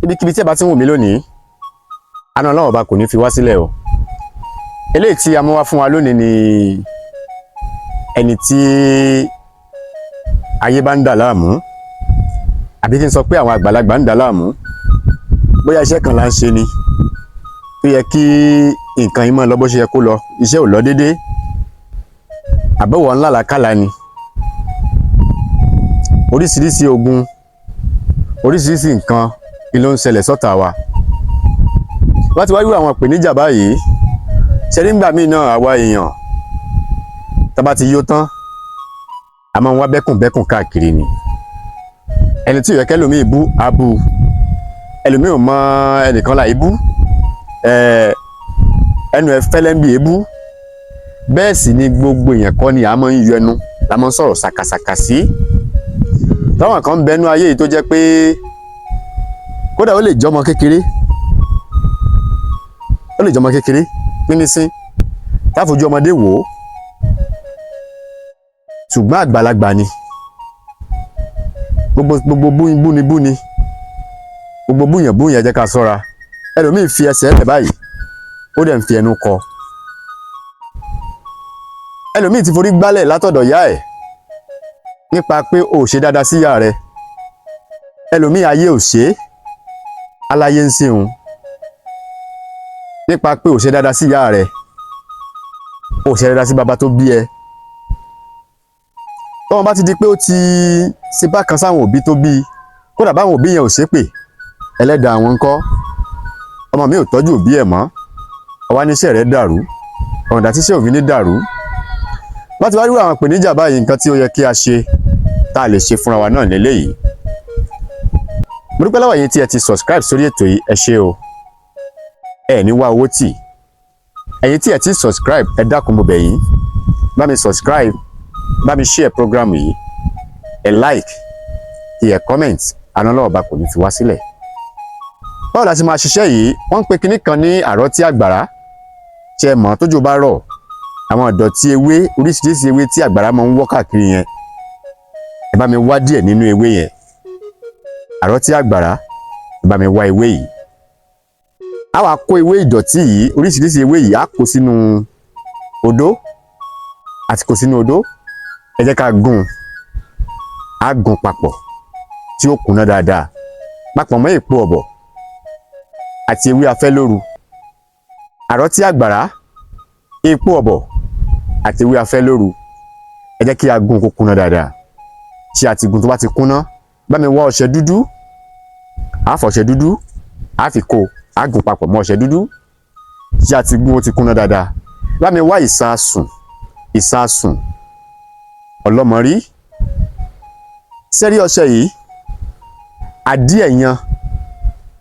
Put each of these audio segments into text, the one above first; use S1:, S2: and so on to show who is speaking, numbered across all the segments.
S1: ibikíbi tí ẹ bá ti ń wò mí lónìí àánú Ọlọ́run ọba kò ní fi wá sílẹ̀ o. Eléyìí tí a mú wá fún wa lónìí ni ẹni tí ayé bá ń dà láàmú, àbí kí n sọ pé àwọn àgbàlagbà ń dà láàmú, bóyá iṣẹ́ kan là ń ṣe ni tó yẹ kí nǹkan yìí máa lọ bó ṣe yẹ kó lọ, iṣẹ́ ò lọ déédéé, àbẹ̀wò ńlá làkàlà ni, oríṣiríṣi ogun, oríṣiríṣi nǹkan ni ló ń ṣẹlẹ̀ sọ́tà wa. Wọ́n ti wá rí àwọn ìpèníjà báyìí, ṣe nígbà míì náà àwa èèyàn tá bá ti yó tán a máa ń wá bẹ́kùnbẹ́kùn káàkiri ni. Ẹni tí ò yẹ kẹ́lòmíì bú á bú, ẹlòmíì ò mọ ẹnìkan láì bú, ẹnu ẹ fẹ́lẹ́ ń bí ebú. Bẹ́ẹ̀ sì ni gbogbo èèyàn kọ́ ni a máa ń yọ ẹnu, la máa ń sọ̀rọ̀ ṣàkàṣàkà sí. Táwọn kan ń bẹnu ayé yìí tó jẹ́ pé kódà ó lè jọmọ kékeré, pínísín táfojú ọmọdé wò ó, ṣùgbọ́n àgbàlagbà ni. Gbogbo búnibúni, gbogbo búyàn jẹ́ ká ṣọ́ra. Ẹlòmíì fi ẹsẹ̀ rẹ̀ báyìí ó dẹ̀ ń fi ẹnu kọ. Ẹlòmíì ti forí gbálẹ̀ látọ̀dọ̀ ìyá ẹ̀ nípa pé o ò ṣe dáadáa sí ìyá rẹ̀. Ẹlòmíì ayé ò ṣe é, aláyé ń ṣe òun nípa pé o ò ṣe dáadáa sí ìyá rẹ̀, o ò ṣe dáadáa sí bàbá tó bí ẹ. Tọ́wọ́n bá ti di pé ó ti ṣe bákan sáwọn òbí tó bí, kódà báwọn òbí yẹn ò ṣépè, ẹlẹ́dàá àwọn ńkọ́, ọmọ mi ò tọ́jú òbí ẹ̀ mọ́, àwa níṣẹ́ rẹ̀ dàrú, ọ̀nà tíṣẹ́ òbí ní dàrú. Wọ́n ti wá rí àwọn ìpèníjà báyìí, nǹkan tí ó yẹ kí a ṣe, tá a lè ṣe fúnra wa náà lélẹ́yìí. Mo dúpẹ́ lọ́wọ́ yín tí ẹ ti subscribe sórí ètò yìí, ẹ ṣé o, ẹ ní wá owó tì. Ẹ̀yin tí ẹ ti subscribe, ẹ dákun mo bẹ̀ yín, bá mi subscribe, bá mi share program yìí, ẹ like, kí ẹ comment, àánú Ọlọ́run ọba kò ní fi wá sílẹ̀. Báwo la ṣe máa ṣiṣẹ́ yìí? Wọ́n ń pe kinní kan ní àrọ́tí àgbàrá. Ṣé ẹ mọ̀ tójò bá rọ̀, àwọn ìdọ̀tí ewé, oríṣiríṣi ewé tí àgbàrá máa ń wọ́ káàkiri yẹn, ẹ bá mi wá díẹ̀ nínú ewé yẹn. Àrọ́tí àgbàrá, ẹ bá mi wá ewé yìí. A wá kó ewé ìdọ̀tí yìí, oríṣiríṣi ewé yìí, a kó sínú odó, àti kó sínú odó. Ẹ jẹ́ ká gún, a gún papọ̀ tí ó kúnná dáadáa, papọ̀ mọ́ èpo ọ̀bọ̀ àti ewé afẹ́lóru. Àrọ́tí àgbàrá, èpo ọ̀bọ̀ àti ewé afẹ́lóru, ẹ jẹ́ kí a gún kó kúnná dáadáa. Tí a ti gún tó bá ti kúnná, bá mi wá ọṣẹ dúdú, a fọṣẹ dúdú, a fi kó, a gún papọ̀ mọ́ ọṣẹ dúdú. Tí a ti gún ó ti kúnná dáadáa, bá mi wá ìsasùn ọlọ́mọrí. Sẹ́rí ọṣẹ yìí, àdíẹ̀ yan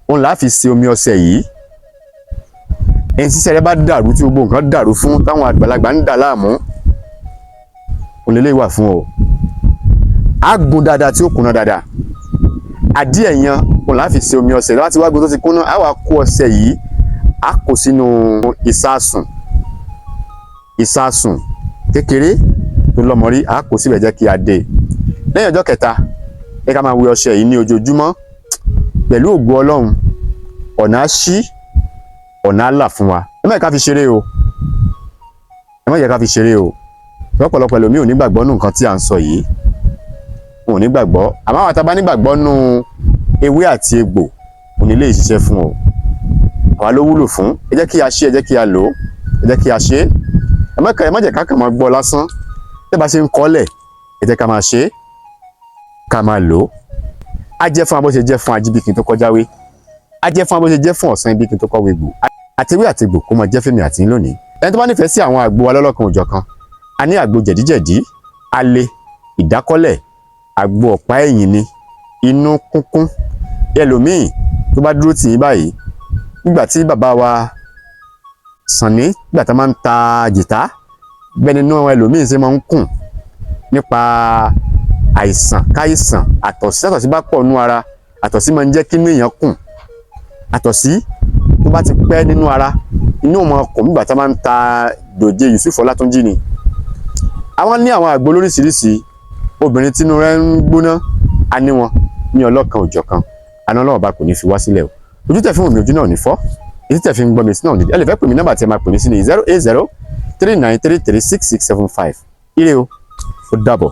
S1: òun là á fi ṣe omi ọṣẹ yìí. Ẹni tí iṣẹ́ rẹ̀ bá dàrú, tí gbogbo nǹkan dàrú fún, táwọn àgbàlagbà ń dà láàmú, òun lélẹ́yìí wà fún ọ. A gún dáadáa tí ó kúnná dáadáa. Àdíẹ̀ yan òun là á fi ṣe omi ọṣẹ. Láti wá gún tó ti kúnná, a wá kó ọṣẹ yìí, a kó sínú ìsasùn kékeré tó lọ́mọrí, a kó síbẹ̀, jẹ́ kí a dé. Lẹ́yìn ọjọ́ kẹta, ẹ ká máa wẹ ọṣẹ yìí ní ojoojúmọ́. Pẹ̀lú ògo Ọlọ́run, ọ̀nà á ṣí, ọ̀nà á là fún wa. Ẹ má jẹ́ ká fi ṣeré o, ẹ má jẹ́ ká fi ṣeré o. Lọ́pọ̀lọpọ̀ ẹlòmíì ò ní gbàgbọ́ nù nǹkan tí à ń sọ yìí, wọn ò ní gbàgbọ́. Àmọ́ àwọn tá bá ní gbàgbọ́ nù ewé àti egbò, òun lè ṣiṣẹ́ fún ọ. Àwa ló wúlò fún. Ẹ jẹ́ kí a ṣe, ẹ jẹ́ kí a lò ó, ẹ jẹ́ kí a ṣe. Ẹ má jẹ́ ká kàn máa gbọ́ lásán. Tẹ́ bá ṣe ń kọ́lẹ̀, ẹ jẹ́ ká máa ṣe, ká máa lò ó. A jẹ́ fún abó ṣe jẹ́ fún ajíbíkin tó kọjáwé, a jẹ́ fún abó ṣe jẹ́ fún ọ̀sán ibíkin tó kọ́wé gbò. Àtewé àti egbò kó máa jẹ́ fẹ́mi àti yín lónìí. Ẹni tó bá nífẹ̀ẹ́ sí àwọn àgbo wa lọ́lọ́kan òjọ̀kan, a ní àgbo jẹ̀díjẹ̀dí, alẹ́, ìdákọ́lẹ̀, àgbo ọ̀pá ẹ̀yìn ni, inú kúnkún. Ẹlòmíì tó bá dúró tì yín báyìí, nígbà tí bàbá wa Sànní, nígbà tá máa ń ta jìtá, bẹ́ẹ̀ ni inú ẹlòmíì ṣe máa ń kùn nípa àìsàn káìsàn. Àtọ̀sí bá pọ̀ nínú ara, àtọ̀sí máa ń jẹ́ kí inú èèyàn kùn. Àtọ̀sí tó bá ti pẹ́ nínú ara, inú ọmọ ọkọ̀ nígbà tá máa ń ta Dòjé Yusuf Ọlátúnjí ni. Àwọn ní àwọn àgbo lóríṣiríṣi. Obìnrin tínú rẹ̀ ń gbóná, a ní wọn ní ọlọ́kan òjọ̀kan. Àánú Ọlọ́run ọba kò ní fi wá sílẹ̀ o. ojú tẹ̀ fi wò mí ojú náà ò ní fọ́, etí tẹ̀ fi ń gbọ́ mi sí náà ò ní di. Ẹ lè fẹ́ pè mí nọ́mbà tí ẹ máa pè mí sí ní 08039336675. Ire o, ó dàbọ̀.